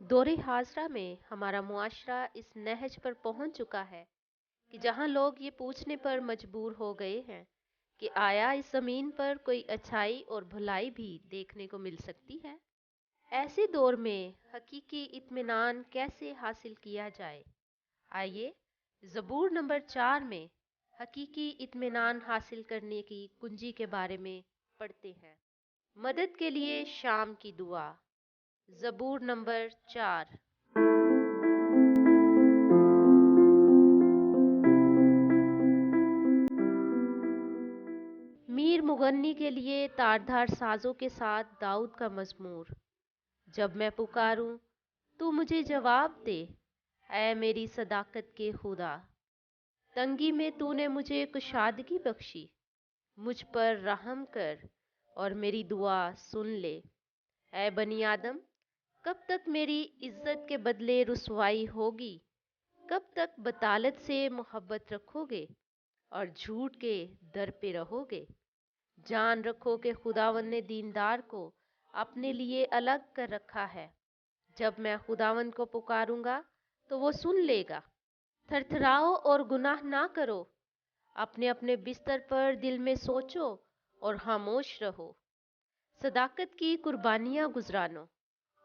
دور حاضرہ میں ہمارا معاشرہ اس نہج پر پہنچ چکا ہے کہ جہاں لوگ یہ پوچھنے پر مجبور ہو گئے ہیں کہ آیا اس زمین پر کوئی اچھائی اور بھلائی بھی دیکھنے کو مل سکتی ہے؟ ایسے دور میں حقیقی اطمینان کیسے حاصل کیا جائے؟ آئیے زبور نمبر 4 میں حقیقی اطمینان حاصل کرنے کی کنجی کے بارے میں پڑھتے ہیں۔ مدد کے لیے شام کی دعا۔ زبور نمبر 4۔ میر مغنی کے لیے تاردھار سازوں کے ساتھ داؤد کا مزمور۔ جب میں پکاروں تو مجھے جواب دے، اے میری صداقت کے خدا۔ تنگی میں تو نے مجھے کشادگی بخشی، مجھ پر رحم کر اور میری دعا سن لے۔ اے بنی آدم، کب تک میری عزت کے بدلے رسوائی ہوگی؟ کب تک بطالت سے محبت رکھو گے اور جھوٹ کے در پہ رہو گے؟ جان رکھو کہ خداوند نے دیندار کو اپنے لیے الگ کر رکھا ہے۔ جب میں خداوند کو پکاروں گا تو وہ سن لے گا۔ تھرتھراؤ اور گناہ نہ کرو، اپنے اپنے بستر پر دل میں سوچو اور خاموش رہو۔ صداقت کی قربانیاں گزرانو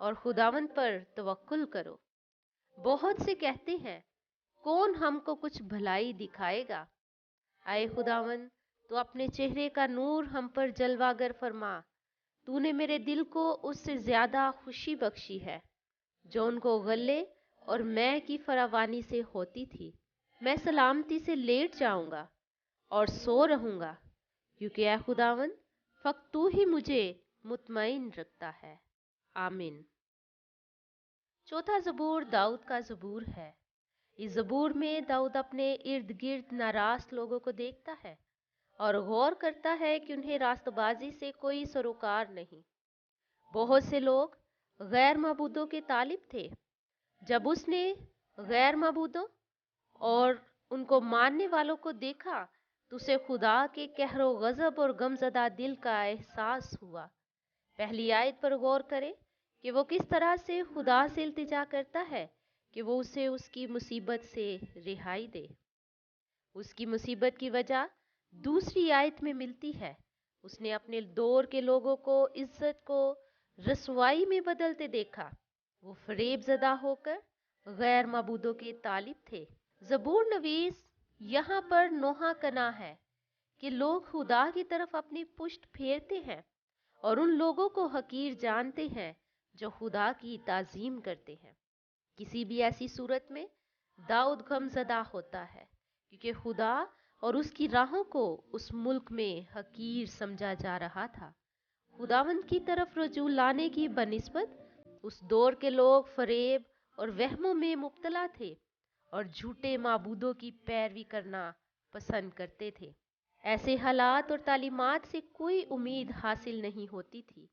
اور خداوند پر توکل کرو۔ بہت سے کہتے ہیں، کون ہم کو کچھ بھلائی دکھائے گا؟ اے خداوند، تو اپنے چہرے کا نور ہم پر جلوہ گر فرما۔ تو نے میرے دل کو اس سے زیادہ خوشی بخشی ہے جو ان کو غلے اور مے کی فراوانی سے ہوتی تھی۔ میں سلامتی سے لیٹ جاؤں گا اور سو رہوں گا، کیونکہ اے خداوند فقط تو ہی مجھے مطمئن رکھتا ہے۔ آمین۔ چوتھا زبور داؤد کا زبور ہے۔ اس زبور میں داؤد اپنے ارد گرد ناراض لوگوں کو دیکھتا ہے اور غور کرتا ہے کہ انہیں راست بازی سے کوئی سروکار نہیں۔ بہت سے لوگ غیر معبودوں کے طالب تھے۔ جب اس نے غیر معبودوں اور ان کو ماننے والوں کو دیکھا تو اسے خدا کے قہر و غضب اور غمزدہ دل کا احساس ہوا۔ پہلی آیت پر غور کریں کہ وہ کس طرح سے خدا سے التجا کرتا ہے کہ وہ اسے اس کی مصیبت سے رہائی دے۔ اس کی مصیبت کی وجہ دوسری آیت میں ملتی ہے۔ اس نے اپنے دور کے لوگوں کو عزت کو رسوائی میں بدلتے دیکھا۔ وہ فریب زدہ ہو کر غیر معبودوں کے طالب تھے۔ زبور نویس یہاں پر نوحہ کنا ہے کہ لوگ خدا کی طرف اپنی پشت پھیرتے ہیں اور ان لوگوں کو حقیر جانتے ہیں جو خدا کی تعظیم کرتے ہیں۔ کسی بھی ایسی صورت میں داؤد غم زدہ ہوتا ہے کیونکہ خدا اور اس کی راہوں کو اس ملک میں حقیر سمجھا جا رہا تھا۔ خداوند کی طرف رجوع لانے کی بنسبت اس دور کے لوگ فریب اور وہموں میں مبتلا تھے اور جھوٹے معبودوں کی پیروی کرنا پسند کرتے تھے۔ ایسے حالات اور تعلیمات سے کوئی امید حاصل نہیں ہوتی تھی،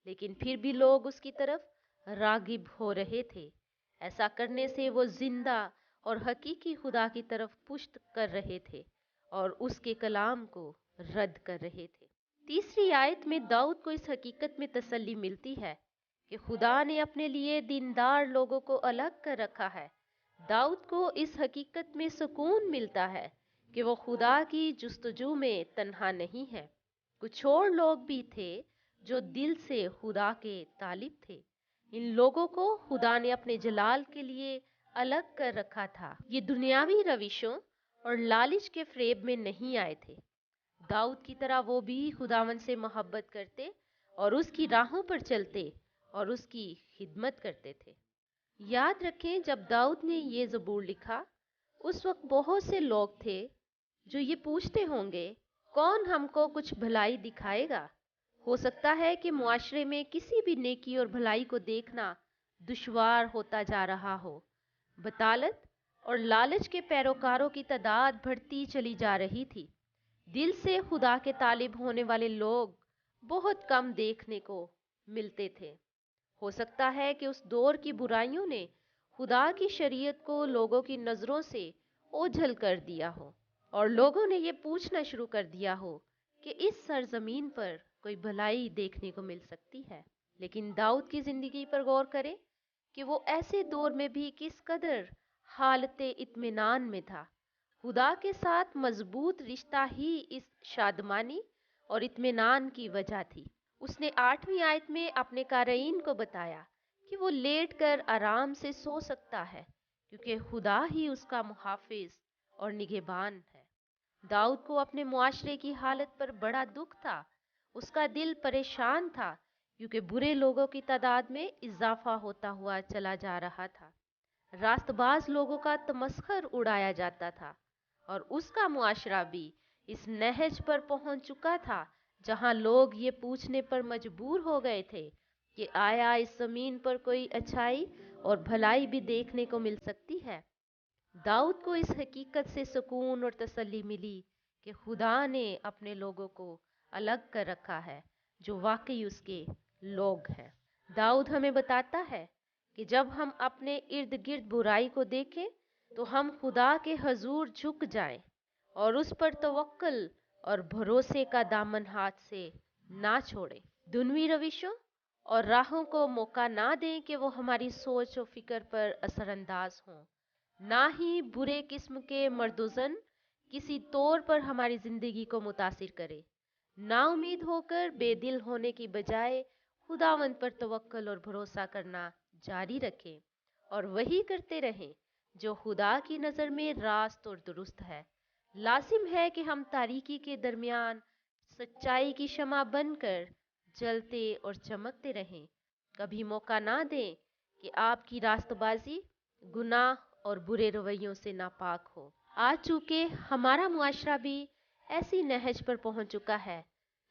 لیکن پھر بھی لوگ اس کی طرف راغب ہو رہے تھے۔ ایسا کرنے سے وہ زندہ اور حقیقی خدا کی طرف پشت کر رہے تھے اور اس کے کلام کو رد کر رہے تھے۔ تیسری آیت میں داؤد کو اس حقیقت میں تسلی ملتی ہے کہ خدا نے اپنے لیے دیندار لوگوں کو الگ کر رکھا ہے۔ داؤد کو اس حقیقت میں سکون ملتا ہے کہ وہ خدا کی جستجو میں تنہا نہیں ہے۔ کچھ اور لوگ بھی تھے جو دل سے خدا کے طالب تھے۔ ان لوگوں کو خدا نے اپنے جلال کے لیے الگ کر رکھا تھا۔ یہ دنیاوی روشوں اور لالچ کے فریب میں نہیں آئے تھے۔ داؤد کی طرح وہ بھی خداوند سے محبت کرتے اور اس کی راہوں پر چلتے اور اس کی خدمت کرتے تھے۔ یاد رکھیں، جب داؤد نے یہ زبور لکھا اس وقت بہت سے لوگ تھے جو یہ پوچھتے ہوں گے، کون ہم کو کچھ بھلائی دکھائے گا؟ ہو سکتا ہے کہ معاشرے میں کسی بھی نیکی اور بھلائی کو دیکھنا دشوار ہوتا جا رہا ہو۔ بطالت اور لالچ کے پیروکاروں کی تعداد بڑھتی چلی جا رہی تھی۔ دل سے خدا کے طالب ہونے والے لوگ بہت کم دیکھنے کو ملتے تھے۔ ہو سکتا ہے کہ اس دور کی برائیوں نے خدا کی شریعت کو لوگوں کی نظروں سے اوجھل کر دیا ہو اور لوگوں نے یہ پوچھنا شروع کر دیا ہو کہ اس سرزمین پر کوئی بھلائی دیکھنے کو مل سکتی ہے۔ لیکن داؤد کی زندگی پر غور کریں کہ وہ ایسے دور میں بھی کس قدر حالت اطمینان میں تھا۔ خدا کے ساتھ مضبوط رشتہ ہی اس شادمانی اور اطمینان کی وجہ تھی۔ اس نے 8ویں آیت میں اپنے قارئین کو بتایا کہ وہ لیٹ کر آرام سے سو سکتا ہے کیونکہ خدا ہی اس کا محافظ اور نگہبان ہے۔ داؤد کو اپنے معاشرے کی حالت پر بڑا دکھ تھا۔ اس کا دل پریشان تھا کیونکہ برے لوگوں کی تعداد میں اضافہ ہوتا ہوا چلا جا رہا تھا۔ راست باز لوگوں کا تمسخر اڑایا جاتا تھا اور اس کا معاشرہ بھی اس نہج پر پہنچ چکا تھا جہاں لوگ یہ پوچھنے پر مجبور ہو گئے تھے کہ آیا اس زمین پر کوئی اچھائی اور بھلائی بھی دیکھنے کو مل سکتی ہے۔ داؤد کو اس حقیقت سے سکون اور تسلی ملی کہ خدا نے اپنے لوگوں کو الگ کر رکھا ہے جو واقعی اس کے لوگ ہیں۔ داؤد ہمیں بتاتا ہے کہ جب ہم اپنے ارد گرد برائی کو دیکھیں تو ہم خدا کے حضور جھک جائیں اور اس پر توکل اور بھروسے کا دامن ہاتھ سے نہ چھوڑیں۔ دنیوی روشوں اور راہوں کو موقع نہ دیں کہ وہ ہماری سوچ و فکر پر اثر انداز ہوں۔ نہ ہی برے قسم کے مرد و زن کسی طور پر ہماری زندگی کو متاثر کرے۔ نا امید ہو کر بے دل ہونے کی بجائے خداوند پر توکل اور بھروسہ کرنا جاری رکھیں اور وہی کرتے رہیں جو خدا کی نظر میں راست اور درست ہے۔ لازم ہے کہ ہم تاریکی کے درمیان سچائی کی شمع بن کر جلتے اور چمکتے رہیں۔ کبھی موقع نہ دیں کہ آپ کی راست بازی گناہ اور برے رویوں سے ناپاک ہو۔ آج چونکہ ہمارا معاشرہ بھی ایسی نہج پر پہنچ چکا ہے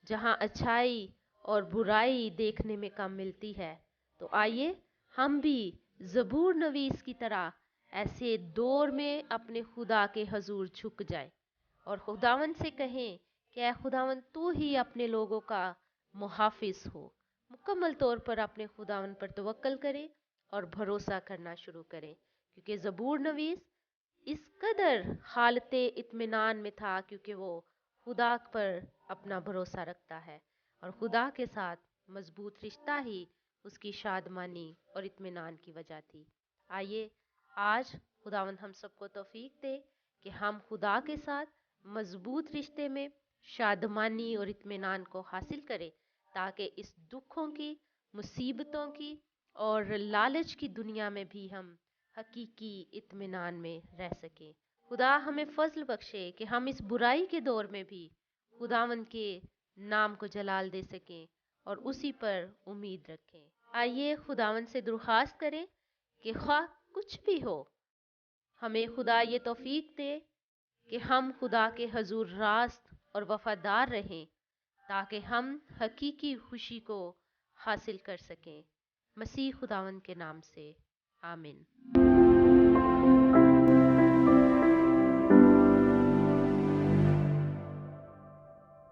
جہاں اچھائی اور برائی دیکھنے میں کم ملتی ہے، تو آئیے ہم بھی زبور نویس کی طرح ایسے دور میں اپنے خدا کے حضور جھک جائیں اور خداوند سے کہیں کہ اے خداوند تو ہی اپنے لوگوں کا محافظ ہو۔ مکمل طور پر اپنے خداوند پر توکل کریں اور بھروسہ کرنا شروع کریں کیونکہ زبور نویس اس قدر حالت اطمینان میں تھا کیونکہ وہ خدا پر اپنا بھروسہ رکھتا ہے اور خدا کے ساتھ مضبوط رشتہ ہی اس کی شادمانی اور اطمینان کی وجہ تھی۔ آئیے آج خداوند ہم سب کو توفیق دے کہ ہم خدا کے ساتھ مضبوط رشتے میں شادمانی اور اطمینان کو حاصل کریں تاکہ اس دکھوں کی، مصیبتوں کی اور لالچ کی دنیا میں بھی ہم حقیقی اطمینان میں رہ سکیں۔ خدا ہمیں فضل بخشے کہ ہم اس برائی کے دور میں بھی خداوند کے نام کو جلال دے سکیں اور اسی پر امید رکھیں۔ آئیے خداوند سے درخواست کریں کہ خواہ کچھ بھی ہو ہمیں خدا یہ توفیق دے کہ ہم خدا کے حضور راست اور وفادار رہیں تاکہ ہم حقیقی خوشی کو حاصل کر سکیں۔ مسیح خداوند کے نام سے آمین۔